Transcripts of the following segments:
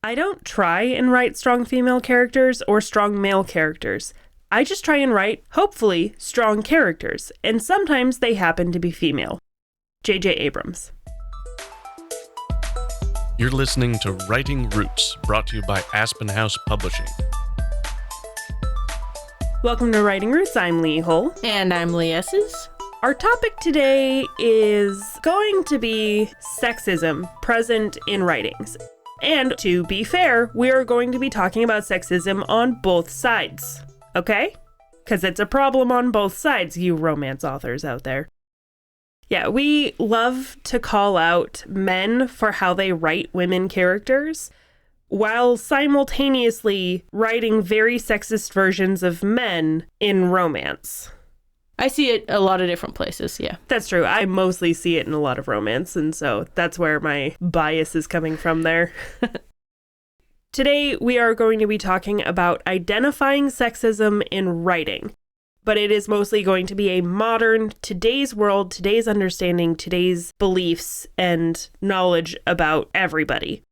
I don't try and write strong female characters or strong male characters. I just try and write, hopefully, strong characters, and sometimes they happen to be female. J.J. Abrams. You're listening to Writing Roots, brought to you by Aspen House Publishing. Welcome to Writing Roots. I'm Lee Hull. And I'm Lee Esses. Our topic today is going to be sexism present in writings. And to be fair, we are going to be talking about sexism on both sides. Okay? Because it's a problem on both sides, you romance authors out there. Yeah, we love to call out men for how they write women characters, while simultaneously writing very sexist versions of men in romance. I see it a lot of different places, yeah. That's true. I mostly see it in a lot of romance, and so that's where my bias is coming from there. Today, we are going to be talking about identifying sexism in writing, but it is mostly going to be a modern, today's world, today's understanding, today's beliefs and knowledge about everybody.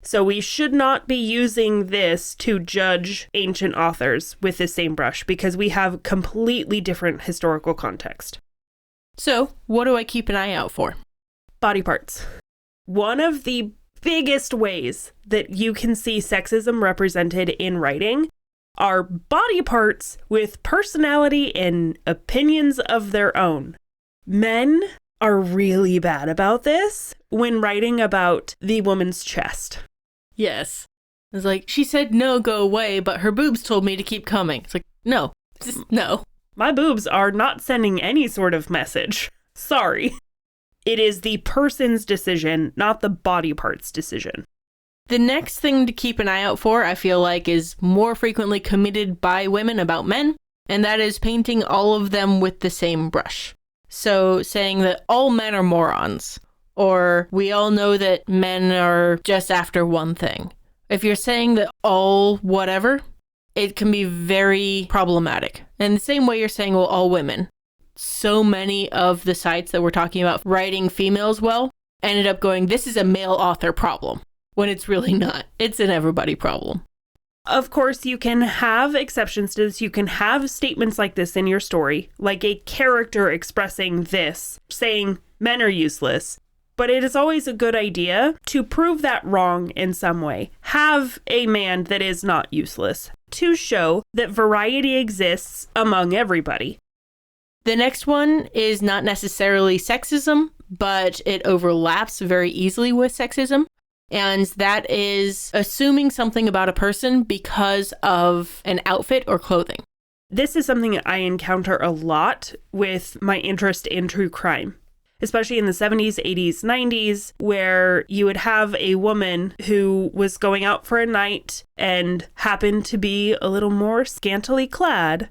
So we should not be using this to judge ancient authors with the same brush because we have completely different historical context. So, what do I keep an eye out for? Body parts. One of the biggest ways that you can see sexism represented in writing are body parts with personality and opinions of their own. Men are really bad about this when writing about the woman's chest. Yes. It's like, she said no, go away, but her boobs told me to keep coming. It's like, no, just no. My boobs are not sending any sort of message. Sorry. It is the person's decision, not the body part's decision. The next thing to keep an eye out for, I feel like, is more frequently committed by women about men, and that is painting all of them with the same brush. So saying that all men are morons, or we all know that men are just after one thing. If you're saying that all whatever, it can be very problematic. And the same way you're saying, well, all women. So many of the sites that we're talking about writing females well ended up going, this is a male author problem. When it's really not. It's an everybody problem. Of course, you can have exceptions to this. You can have statements like this in your story, like a character expressing this, saying men are useless. But it is always a good idea to prove that wrong in some way. Have a man that is not useless to show that variety exists among everybody. The next one is not necessarily sexism, but it overlaps very easily with sexism. And that is assuming something about a person because of an outfit or clothing. This is something I encounter a lot with my interest in true crime, especially in the 70s, 80s, 90s, where you would have a woman who was going out for a night and happened to be a little more scantily clad.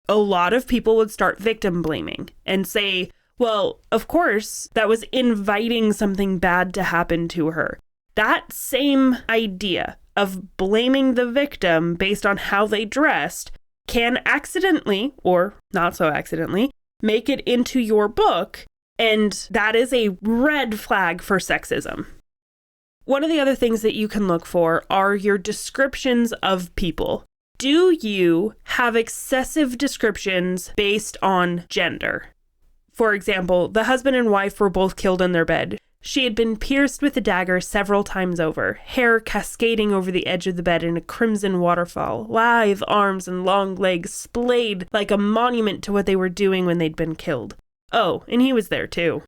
A lot of people would start victim blaming and say, well, of course, that was inviting something bad to happen to her. That same idea of blaming the victim based on how they dressed can accidentally, or not so accidentally, make it into your book, and that is a red flag for sexism. One of the other things that you can look for are your descriptions of people. Do you have excessive descriptions based on gender? For example, the husband and wife were both killed in their bed. She had been pierced with a dagger several times over, hair cascading over the edge of the bed in a crimson waterfall, lithe arms and long legs splayed like a monument to what they were doing when they'd been killed. Oh, and he was there too.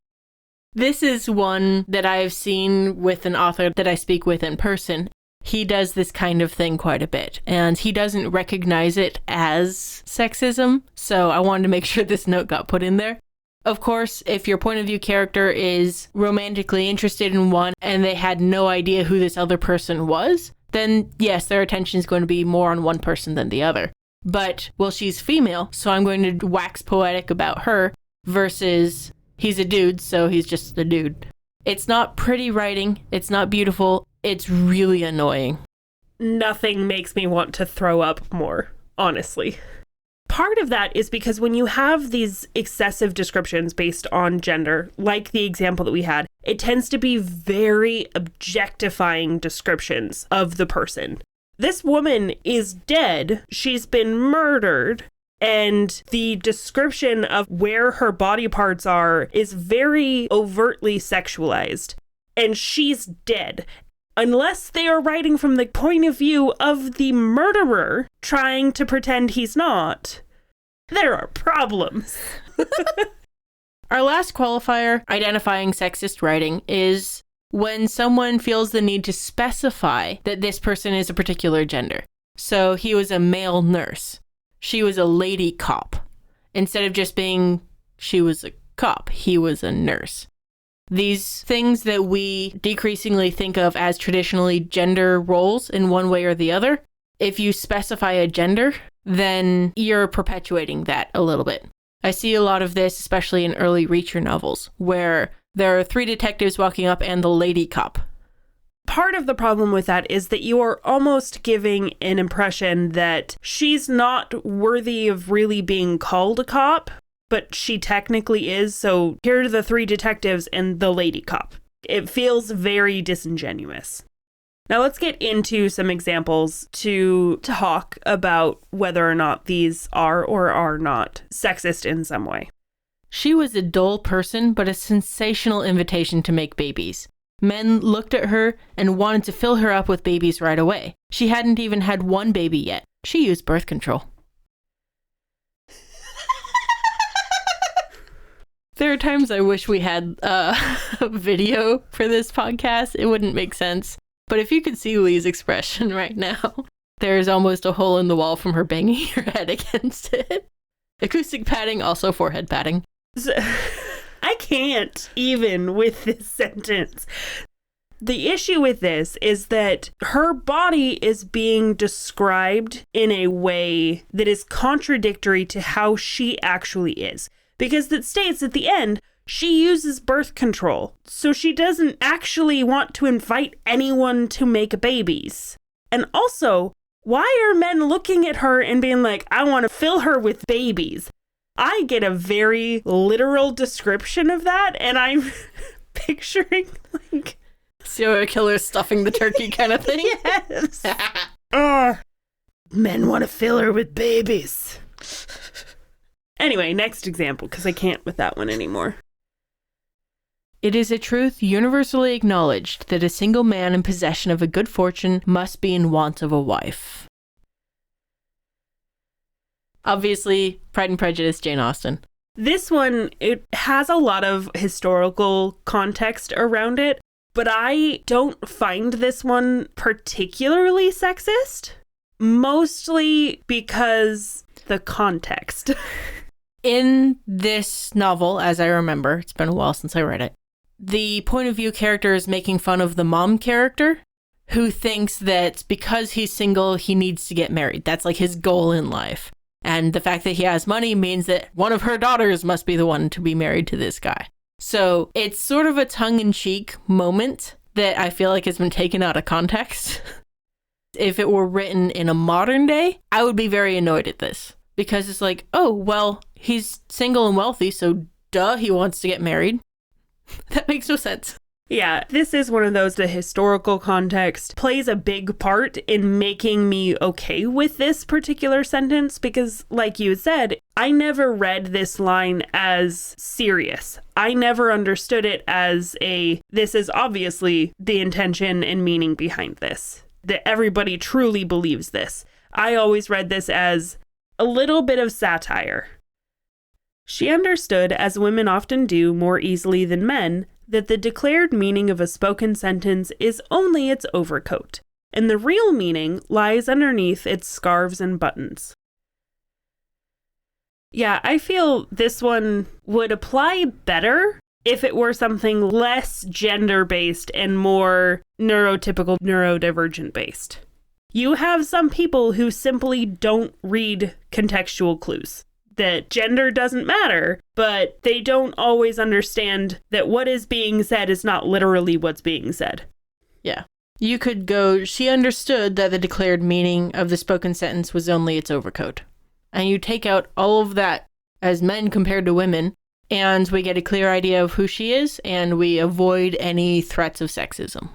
This is one that I've seen with an author that I speak with in person. He does this kind of thing quite a bit, and he doesn't recognize it as sexism, so I wanted to make sure this note got put in there. Of course, if your point of view character is romantically interested in one and they had no idea who this other person was, then yes, their attention is going to be more on one person than the other. But, well, she's female, so I'm going to wax poetic about her, versus he's a dude, so he's just a dude. It's not pretty writing, it's not beautiful, it's really annoying. Nothing makes me want to throw up more, honestly. Part of that is because when you have these excessive descriptions based on gender, like the example that we had, it tends to be very objectifying descriptions of the person. This woman is dead. She's been murdered. And the description of where her body parts are is very overtly sexualized. And she's dead. Unless they are writing from the point of view of the murderer trying to pretend he's not, there are problems. Our last qualifier identifying sexist writing is when someone feels the need to specify that this person is a particular gender. So he was a male nurse. She was a lady cop. Instead of just being, she was a cop, he was a nurse. These things that we decreasingly think of as traditionally gender roles in one way or the other, if you specify a gender, then you're perpetuating that a little bit. I see a lot of this, especially in early Reacher novels, where there are 3 detectives walking up and the lady cop. Part of the problem with that is that you are almost giving an impression that she's not worthy of really being called a cop, but she technically is. So here are the 3 detectives and the lady cop. It feels very disingenuous. Now let's get into some examples to talk about whether or not these are or are not sexist in some way. She was a dull person, but a sensational invitation to make babies. Men looked at her and wanted to fill her up with babies right away. She hadn't even had 1 baby yet. She used birth control. There are times I wish we had a video for this podcast. It wouldn't make sense. But if you could see Lee's expression right now, there's almost a hole in the wall from her banging her head against it. Acoustic padding, also forehead padding. I can't even with this sentence. The issue with this is that her body is being described in a way that is contradictory to how she actually is. Because it states at the end, she uses birth control, so she doesn't actually want to invite anyone to make babies. And also, why are men looking at her and being like, I want to fill her with babies? I get a very literal description of that, and I'm picturing, like... serial killer stuffing the turkey kind of thing? Yes! Men want to fill her with babies. Anyway, next example, because I can't with that one anymore. It is a truth universally acknowledged that a single man in possession of a good fortune must be in want of a wife. Obviously, Pride and Prejudice, Jane Austen. This one, it has a lot of historical context around it, but I don't find this one particularly sexist, mostly because the context. In this novel, as I remember, it's been a while since I read it, the point of view character is making fun of the mom character who thinks that because he's single, he needs to get married. That's like his goal in life. And the fact that he has money means that one of her daughters must be the one to be married to this guy. So it's sort of a tongue-in-cheek moment that I feel like has been taken out of context. If it were written in a modern day, I would be very annoyed at this. Because it's like, oh, well, he's single and wealthy, so duh, he wants to get married. That makes no sense. Yeah, this is one of those, the historical context plays a big part in making me okay with this particular sentence because, like you said, I never read this line as serious. I never understood it as this is obviously the intention and meaning behind this, that everybody truly believes this. I always read this as a little bit of satire. She understood, as women often do more easily than men, that the declared meaning of a spoken sentence is only its overcoat, and the real meaning lies underneath its scarves and buttons. Yeah, I feel this one would apply better if it were something less gender-based and more neurotypical, neurodivergent-based. You have some people who simply don't read contextual clues. That gender doesn't matter, but they don't always understand that what is being said is not literally what's being said. Yeah. You could go, she understood that the declared meaning of the spoken sentence was only its overcoat. And you take out all of that as men compared to women, and we get a clear idea of who she is, and we avoid any threats of sexism.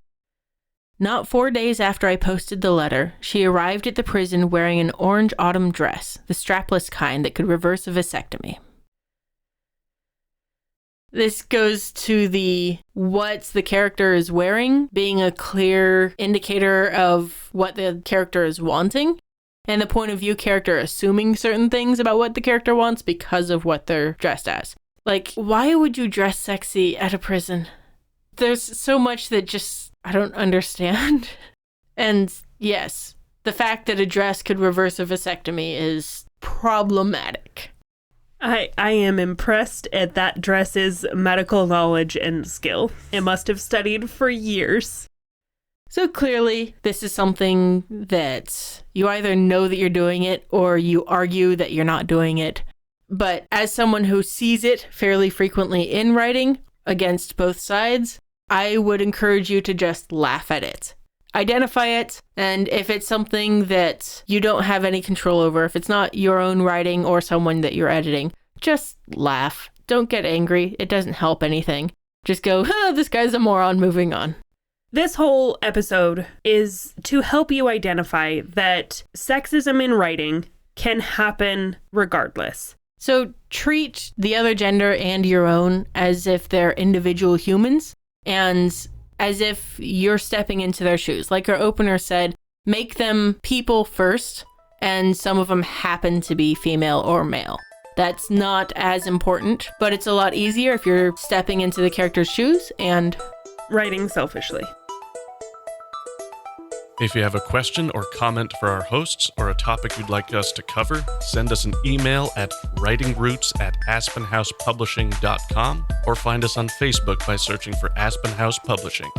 Not 4 days after I posted the letter, she arrived at the prison wearing an orange autumn dress, the strapless kind that could reverse a vasectomy. This goes to what the character is wearing being a clear indicator of what the character is wanting, and the point of view character assuming certain things about what the character wants because of what they're dressed as. Like, why would you dress sexy at a prison? There's so much that just I don't understand. And yes, the fact that a dress could reverse a vasectomy is problematic. I am impressed at that dress's medical knowledge and skill. It must have studied for years. So clearly, this is something that you either know that you're doing it or you argue that you're not doing it. But as someone who sees it fairly frequently in writing against both sides, I would encourage you to just laugh at it. Identify it, and if it's something that you don't have any control over, if it's not your own writing or someone that you're editing, just laugh. Don't get angry. It doesn't help anything. Just go, this guy's a moron, moving on. This whole episode is to help you identify that sexism in writing can happen regardless. So treat the other gender and your own as if they're individual humans, and as if you're stepping into their shoes. Like our opener said, make them people first, and some of them happen to be female or male. That's not as important, but it's a lot easier if you're stepping into the character's shoes and writing selfishly. If you have a question or comment for our hosts or a topic you'd like us to cover, send us an email at writingroots@aspenhousepublishing.com or find us on Facebook by searching for Aspen House Publishing.